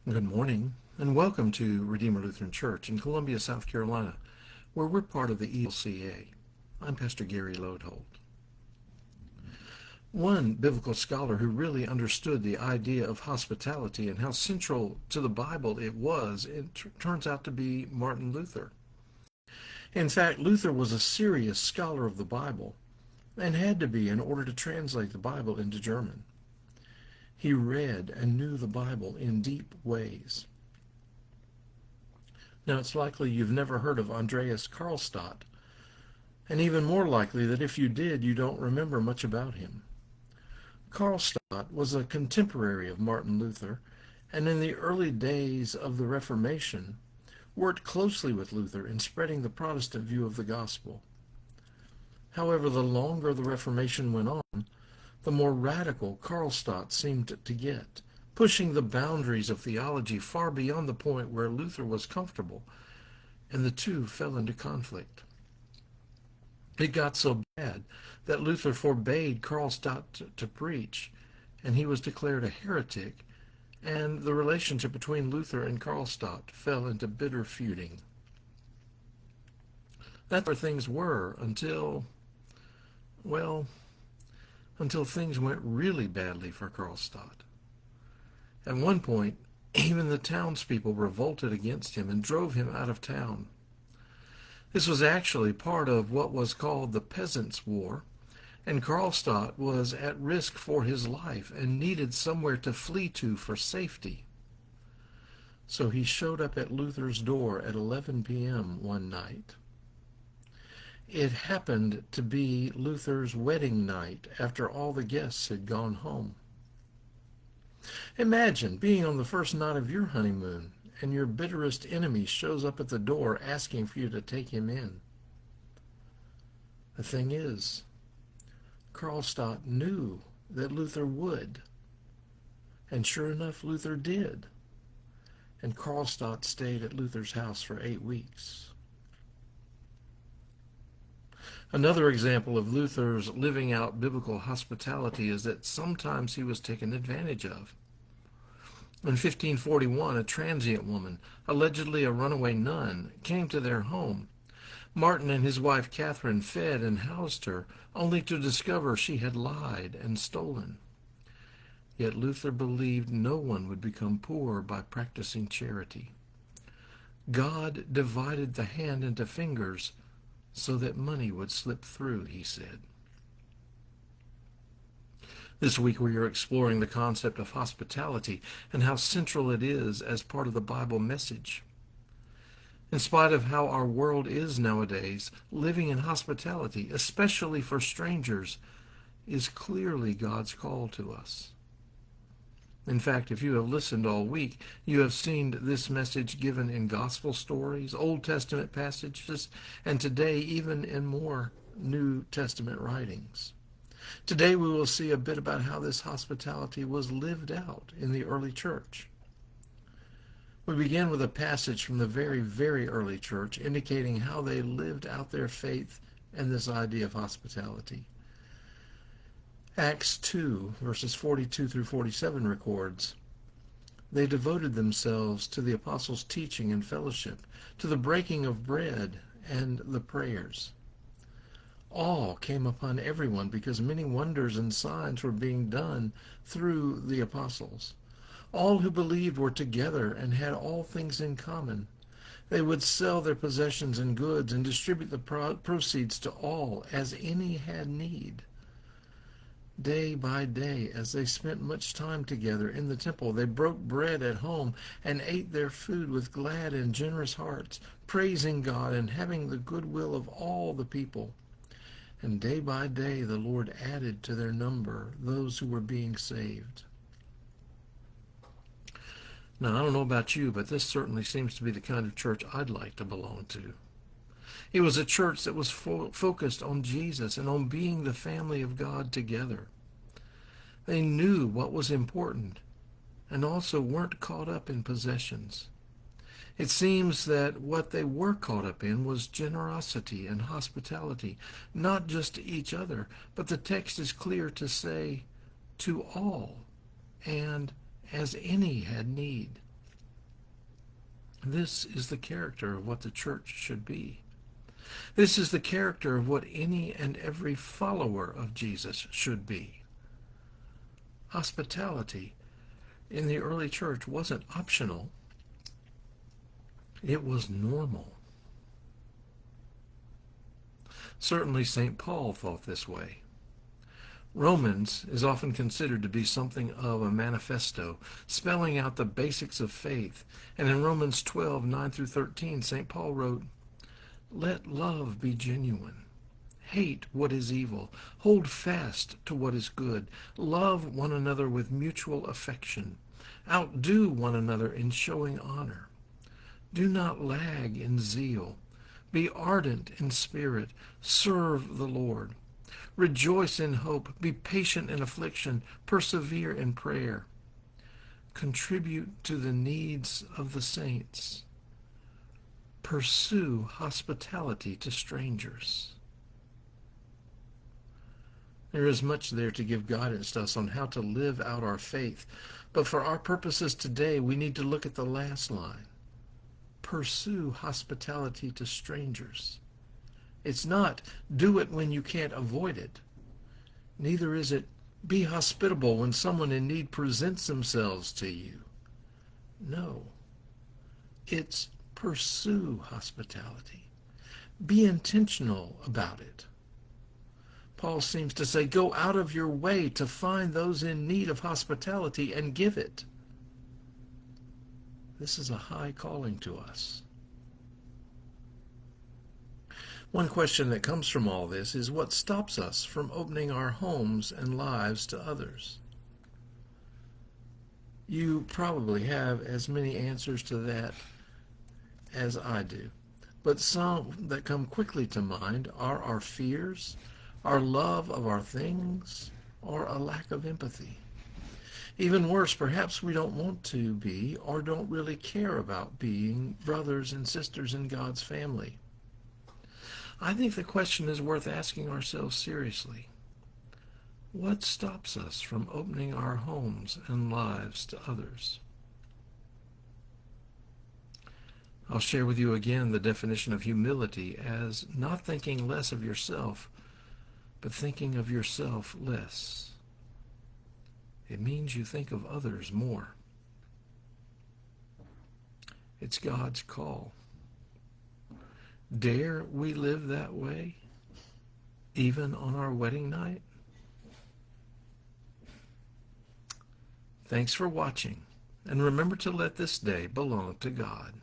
Good morning, and welcome to Redeemer Lutheran Church in Columbia, South Carolina, where we're part of the ELCA. I'm Pastor Gary Lodeholt. One biblical scholar who really understood the idea of hospitality and how central to the Bible it turns out to be Martin Luther. In fact, Luther was a serious scholar of the Bible and had to be in order to translate the Bible into German. He read and knew the Bible in deep ways. Now, it's likely you've never heard of Andreas Karlstadt, and even more likely that if you did, you don't remember much about him. Karlstadt was a contemporary of Martin Luther, and in the early days of the Reformation, worked closely with Luther in spreading the Protestant view of the gospel. However, the longer the Reformation went on, the more radical Karlstadt seemed to get, pushing the boundaries of theology far beyond the point where Luther was comfortable, and the two fell into conflict. It got so bad that Luther forbade Karlstadt to preach, and he was declared a heretic, and the relationship between Luther and Karlstadt fell into bitter feuding. That's where things were until things went really badly for Karlstadt. At one point, even the townspeople revolted against him and drove him out of town. This was actually part of what was called the Peasants' War, and Karlstadt was at risk for his life and needed somewhere to flee to for safety. So he showed up at Luther's door at 11 p.m. one night. It happened to be Luther's wedding night after all the guests had gone home. Imagine being on the first night of your honeymoon and your bitterest enemy shows up at the door asking for you to take him in. The thing is, Karlstadt knew that Luther would, and sure enough, Luther did. And Karlstadt stayed at Luther's house for 8 weeks. Another example of Luther's living out biblical hospitality is that sometimes he was taken advantage of. In 1541, a transient woman, allegedly a runaway nun, came to their home. Martin and his wife Catherine fed and housed her, only to discover she had lied and stolen. Yet Luther believed no one would become poor by practicing charity. God divided the hand into fingers so that money would slip through, he said. This week we are exploring the concept of hospitality and how central it is as part of the Bible message. In spite of how our world is nowadays, living in hospitality, especially for strangers, is clearly God's call to us. In fact, if you have listened all week, you have seen this message given in gospel stories, Old Testament passages, and today even in more New Testament writings. Today we will see a bit about how this hospitality was lived out in the early church. We begin with a passage from the very, very early church indicating how they lived out their faith and this idea of hospitality. Acts 2, verses 42 through 47 records, "They devoted themselves to the apostles' teaching and fellowship, to the breaking of bread and the prayers. Awe came upon everyone because many wonders and signs were being done through the apostles. All who believed were together and had all things in common. They would sell their possessions and goods and distribute the proceeds to all as any had need. Day by day, as they spent much time together in the temple, they broke bread at home and ate their food with glad and generous hearts, praising God and having the goodwill of all the people. And day by day the Lord added to their number those who were being saved." Now, I don't know about you, but this certainly seems to be the kind of church I'd like to belong to. It was a church that was focused on Jesus and on being the family of God together. They knew what was important and also weren't caught up in possessions. It seems that what they were caught up in was generosity and hospitality, not just to each other, but the text is clear to say, to all, and as any had need. This is the character of what the church should be. This is the character of what any and every follower of Jesus should be. Hospitality in the early church wasn't optional. It was normal. Certainly St. Paul thought this way. Romans is often considered to be something of a manifesto, spelling out the basics of faith. And in Romans 12, 9 through 13, St. Paul wrote, "Let love be genuine. Hate what is evil. Hold fast to what is good. Love one another with mutual affection. Outdo one another in showing honor. Do not lag in zeal. Be ardent in spirit. Serve the Lord. Rejoice in hope. Be patient in affliction. Persevere in prayer. Contribute to the needs of the saints. Pursue hospitality to strangers." There is much there to give guidance to us on how to live out our faith. But for our purposes today, we need to look at the last line. Pursue hospitality to strangers. It's not do it when you can't avoid it. Neither is it be hospitable when someone in need presents themselves to you. No. It's pursue hospitality. Be intentional about it. Paul seems to say, go out of your way to find those in need of hospitality and give it. This is a high calling to us. One question that comes from all this is what stops us from opening our homes and lives to others? You probably have as many answers to that as I do, but some that come quickly to mind are our fears, our love of our things, or a lack of empathy. Even worse, perhaps we don't want to be or don't really care about being brothers and sisters in God's family. I think the question is worth asking ourselves seriously. What stops us from opening our homes and lives to others? I'll share with you again the definition of humility as not thinking less of yourself, but thinking of yourself less. It means you think of others more. It's God's call. Dare we live that way, even on our wedding night? Thanks for watching, and remember to let this day belong to God.